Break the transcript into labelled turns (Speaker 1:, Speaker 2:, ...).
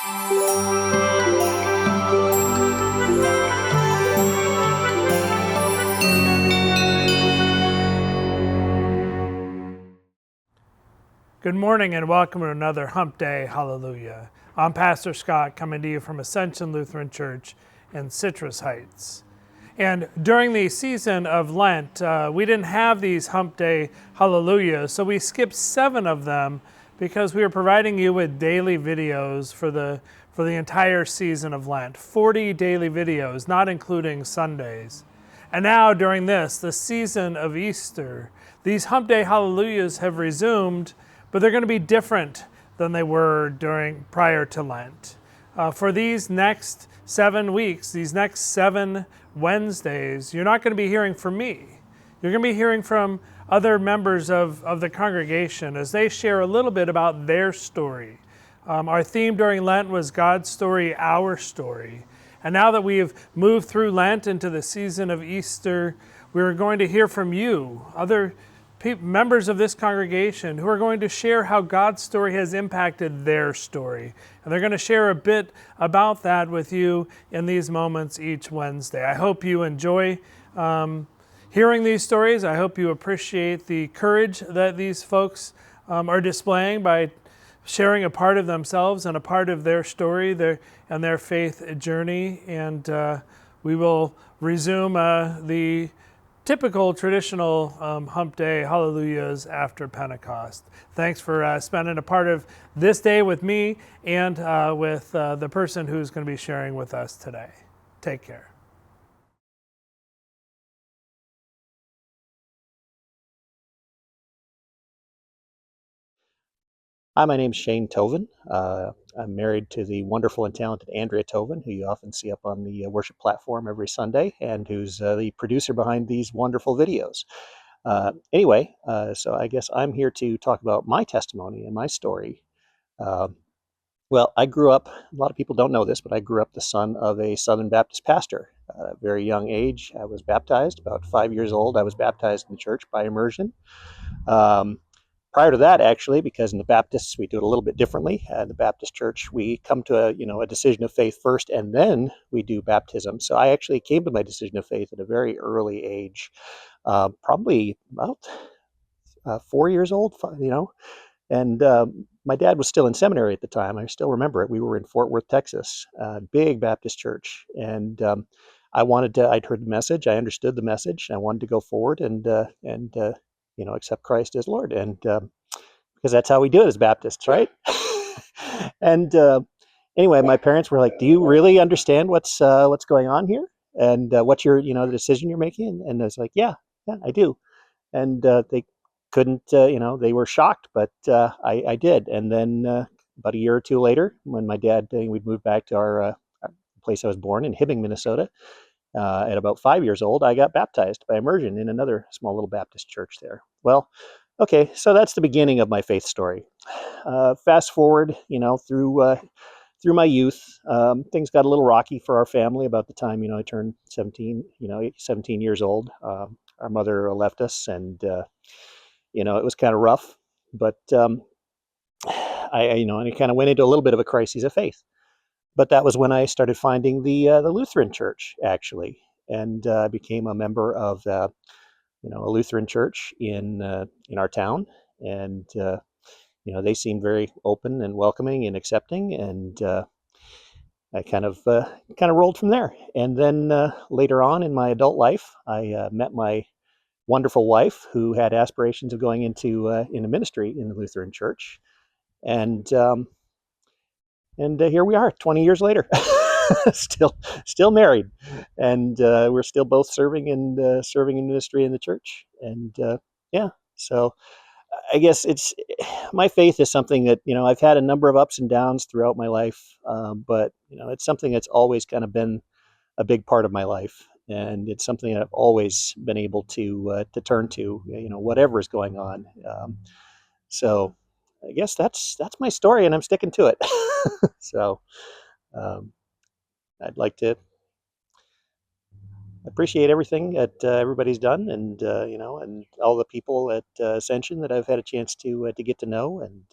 Speaker 1: Good morning and welcome to another Hump Day Hallelujah. I'm Pastor Scott coming to you from Ascension Lutheran Church in Citrus Heights. And during the season of Lent, we didn't have these Hump Day Hallelujah, so we skipped 7 of them because we were providing you with daily videos for the entire season of Lent. 40 daily videos, not including Sundays. And now during the season of Easter, these Hump Day Hallelujahs have resumed, but they're going to be different than they were prior to Lent. For these next 7 weeks, these next 7 Wednesdays, you're not going to be hearing from me. You're going to be hearing from other members of the congregation as they share a little bit about their story. Our theme during Lent was God's story, our story. And now that we have moved through Lent into the season of Easter, we're going to hear from you, other members of this congregation who are going to share how God's story has impacted their story. And they're going to share a bit about that with you in these moments each Wednesday. I hope you enjoy hearing these stories. I hope you appreciate the courage that these folks are displaying by sharing a part of themselves and a part of their story and their faith journey. And we will resume the typical traditional Hump Day Hallelujahs after Pentecost. Thanks for spending a part of this day with me and with the person who's going to be sharing with us today. Take care.
Speaker 2: Hi, my name's Shane Toven. I'm married to the wonderful and talented Andrea Toven, who you often see up on the worship platform every Sunday, and who's the producer behind these wonderful videos. Anyway, so I guess I'm here to talk about my testimony and my story. Well, I grew up, a lot of people don't know this, but I grew up the son of a Southern Baptist pastor. At a very young age, I was baptized. About 5 years old, I was baptized in the church by immersion. Prior to that, actually, because in the Baptists we do it a little bit differently. In the Baptist Church, we come to a decision of faith first, and then we do baptism. So I actually came to my decision of faith at a very early age, probably about 4 years old, and my dad was still in seminary at the time. I still remember it. We were in Fort Worth, Texas, big Baptist church, and I'd heard the message, I understood the message, I wanted to go forward and accept Christ as Lord, and because that's how we do it as Baptists, right? And anyway, my parents were like, "Do you really understand what's going on here? And what's your the decision you're making?" And I was like, "Yeah, I do." And they couldn't, they were shocked, but I did. And then about a year or two later, when my dad, we'd moved back to our place I was born in, Hibbing, Minnesota. At about 5 years old, I got baptized by immersion in another small little Baptist church there. Well, okay, so that's the beginning of my faith story. Fast forward, through my youth, things got a little rocky for our family about the time, I turned 17, 17 years old. Our mother left us, and it was kind of rough. But I kind of went into a little bit of a crisis of faith. But that was when I started finding the Lutheran Church, actually, and became a member of a Lutheran church in our town, and they seemed very open and welcoming and accepting, and I kind of rolled from there. And then later on in my adult life, I met my wonderful wife, who had aspirations of going into ministry in the Lutheran Church, and here we are 20 years later. still married, and we're still both serving in ministry in the church. And so I guess my faith is something that I've had a number of ups and downs throughout my life, but it's something that's always kind of been a big part of my life, and it's something that I've always been able to turn to, whatever is going on. So I guess that's my story, and I'm sticking to it. So I'd like to appreciate everything that everybody's done, and and all the people at Ascension that I've had a chance to get to know, and